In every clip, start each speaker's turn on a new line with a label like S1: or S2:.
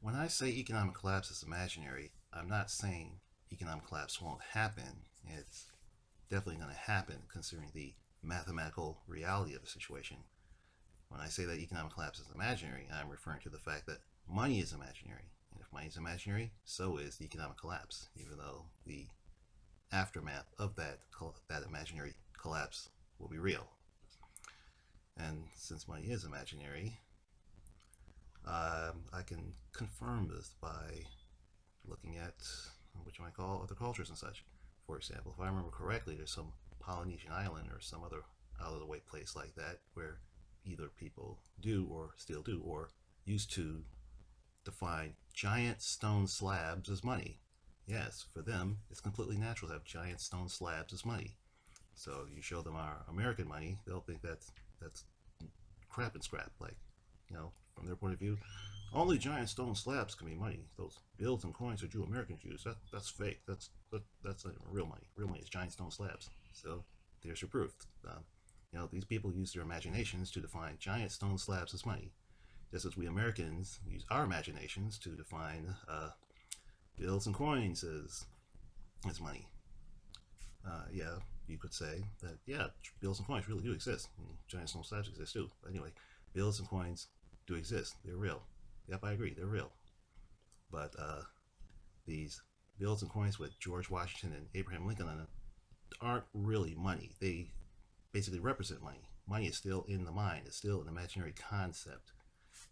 S1: When I say economic collapse is imaginary, I'm not saying economic collapse won't happen. It's definitely going to happen considering the mathematical reality of the situation. When I say that economic collapse is imaginary, I'm referring to the fact that money is imaginary. And if money is imaginary, so is the economic collapse, even though the aftermath of that imaginary collapse will be real. And since money is imaginary, I can confirm this by looking at what you might call other cultures and such. For example, if I remember correctly, there's some Polynesian island or some other out of the way place like that where either people do or still do or used to define giant stone slabs as money. Yes, for them, it's completely natural to have giant stone slabs as money. So if you show them our American money, they'll think that's crap and scrap. Like, from their point of view, only giant stone slabs can be money. Those bills and coins that you Americans use, that's fake. That's not real money. Real money is giant stone slabs. So there's your proof. These people use their imaginations to define giant stone slabs as money, just as we Americans use our imaginations to define bills and coins as money. Yeah, you could say that, yeah, bills and coins really do exist. And giant stone slabs exist too. But anyway, bills and coins do exist. They're real. Yep, I agree. They're real. But these bills and coins with George Washington and Abraham Lincoln on it aren't really money. They basically represent money. Money is still in the mind. It's still an imaginary concept.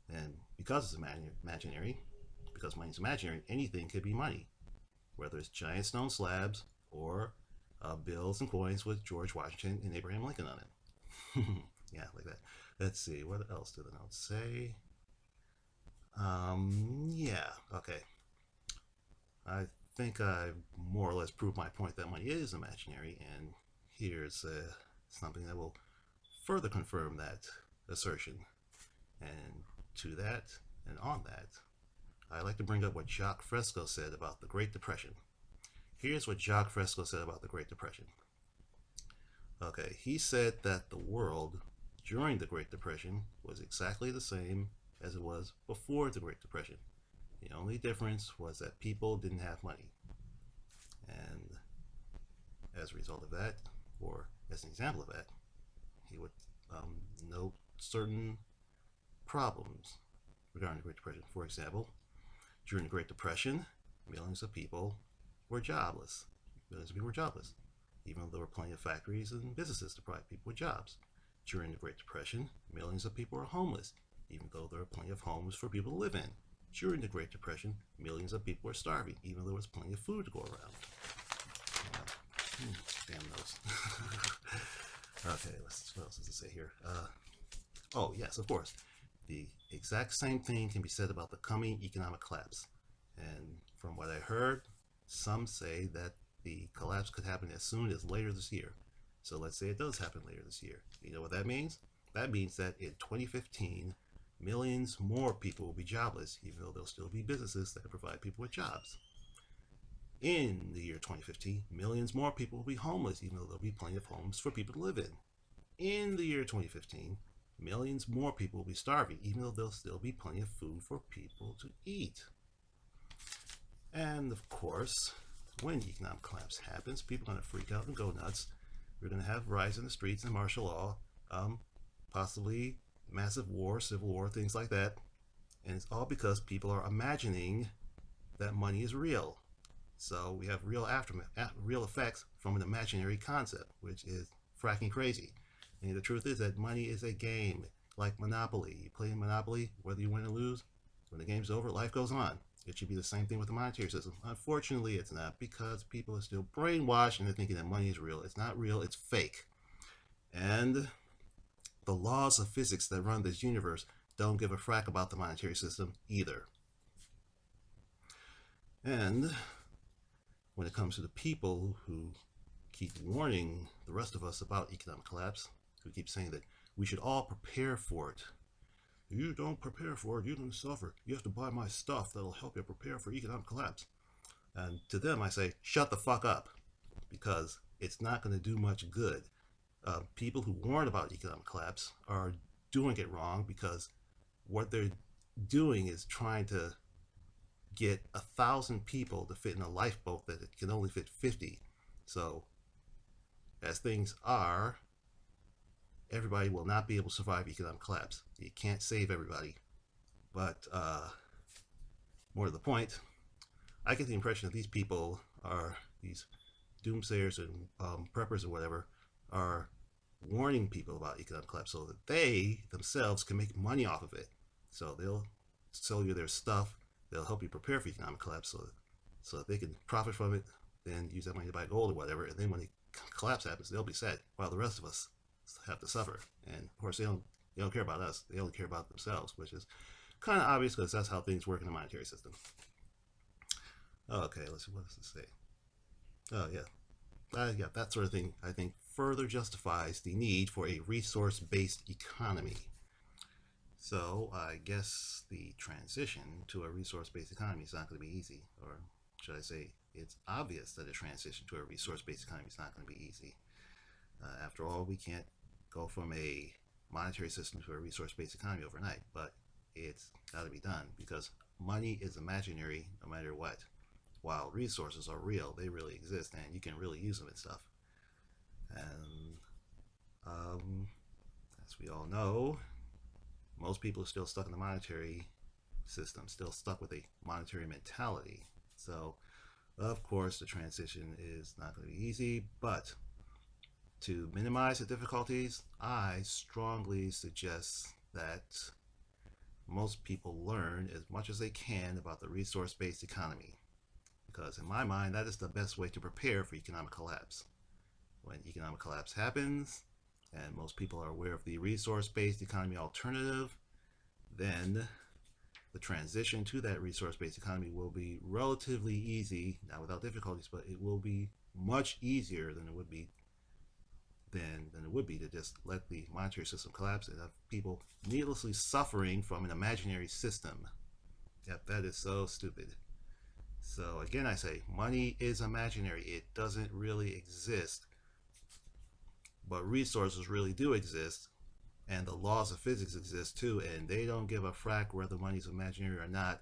S1: And because it's imaginary, because money is imaginary, anything could be money, whether it's giant stone slabs or bills and coins with George Washington and Abraham Lincoln on it. Yeah, like that. Let's see, what else do the notes say? Yeah, okay. I think I more or less proved my point that money is imaginary, and here's something that will further confirm that assertion. And to that, and on that, I like to bring up what Jacque Fresco said about the Great Depression. Here's what Jacque Fresco said about the Great Depression. Okay, he said that the world during the Great Depression was exactly the same as it was before the Great Depression. The only difference was that people didn't have money. And as a result of that, or as an example of that, he would note certain problems regarding the Great Depression. For example, during the Great Depression, millions of people were jobless. Millions of people were jobless, even though there were plenty of factories and businesses to provide people with jobs. During the Great Depression, millions of people were homeless, even though there were plenty of homes for people to live in. During the Great Depression, millions of people were starving, even though there was plenty of food to go around. Damn those. Okay, what else does it say here? Oh, yes, of course. The exact same thing can be said about the coming economic collapse. And from what I heard, some say that the collapse could happen as soon as later this year. So let's say it does happen later this year. You know what that means? That means that in 2015, millions more people will be jobless, even though there'll still be businesses that can provide people with jobs. In the year 2015, millions more people will be homeless, even though there'll be plenty of homes for people to live in. In the year 2015, millions more people will be starving, even though there'll still be plenty of food for people to eat. And of course, when economic collapse happens, people are going to freak out and go nuts. We're going to have riots in the streets and martial law, possibly massive war, civil war, things like that. And it's all because people are imagining that money is real. So we have real real effects from an imaginary concept, which is fracking crazy. And the truth is that money is a game, like Monopoly. You play Monopoly, whether you win or lose, when the game's over, life goes on. It should be the same thing with the monetary system. Unfortunately, it's not, because people are still brainwashed and they're thinking that money is real. It's not real, it's fake. And the laws of physics that run this universe don't give a frack about the monetary system either. And when it comes to the people who keep warning the rest of us about economic collapse, who keep saying that we should all prepare for it. You don't prepare for it, you don't suffer. You have to buy my stuff that'll help you prepare for economic collapse. And to them I say, shut the fuck up, because it's not going to do much good. People who warn about economic collapse are doing it wrong, because what they're doing is trying to get 1,000 people to fit in a lifeboat that it can only fit 50. So, as things are, everybody will not be able to survive economic collapse. You can't save everybody. But more to the point, I get the impression that these people are these doomsayers and preppers or whatever are warning people about economic collapse so that they themselves can make money off of it. So they'll sell you their stuff. They'll help you prepare for economic collapse so that they can profit from it, then use that money to buy gold or whatever. And then when the collapse happens, they'll be sad while the rest of us have to suffer. And of course, they don't care about us. They only care about themselves, which is kind of obvious because that's how things work in the monetary system. Okay, let's see. What does it say? Oh, yeah. Yeah, that sort of thing, I think, further justifies the need for a resource-based economy. So I guess the transition to a resource-based economy is not going to be easy, or should I say, it's obvious that a transition to a resource-based economy is not going to be easy. After all, we can't go from a monetary system to a resource-based economy overnight, but it's got to be done because money is imaginary no matter what. While resources are real, they really exist, and you can really use them and stuff. And as we all know, most people are still stuck in the monetary system, still stuck with a monetary mentality. So, of course, the transition is not going to be easy, but to minimize the difficulties, I strongly suggest that most people learn as much as they can about the resource-based economy. Because in my mind, that is the best way to prepare for economic collapse. When economic collapse happens, and most people are aware of the resource-based economy alternative, then the transition to that resource-based economy will be relatively easy, not without difficulties, but it will be much easier than it would be to just let the monetary system collapse and have people needlessly suffering from an imaginary system. Yep, that is so stupid. So again, I say money is imaginary. It doesn't really exist, but resources really do exist, and the laws of physics exist too, and they don't give a frack whether money's imaginary or not.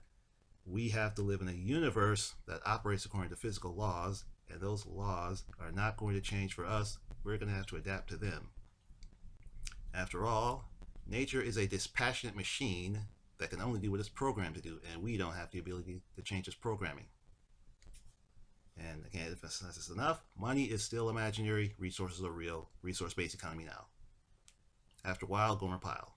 S1: We have to live in a universe that operates according to physical laws, and those laws are not going to change for us. We're going to have to adapt to them. After all, nature is a dispassionate machine that can only do what it's programmed to do, and we don't have the ability to change its programming. And again, if that's not enough, money is still imaginary, resources are real, resource-based economy now. After a while, Gomer Pyle.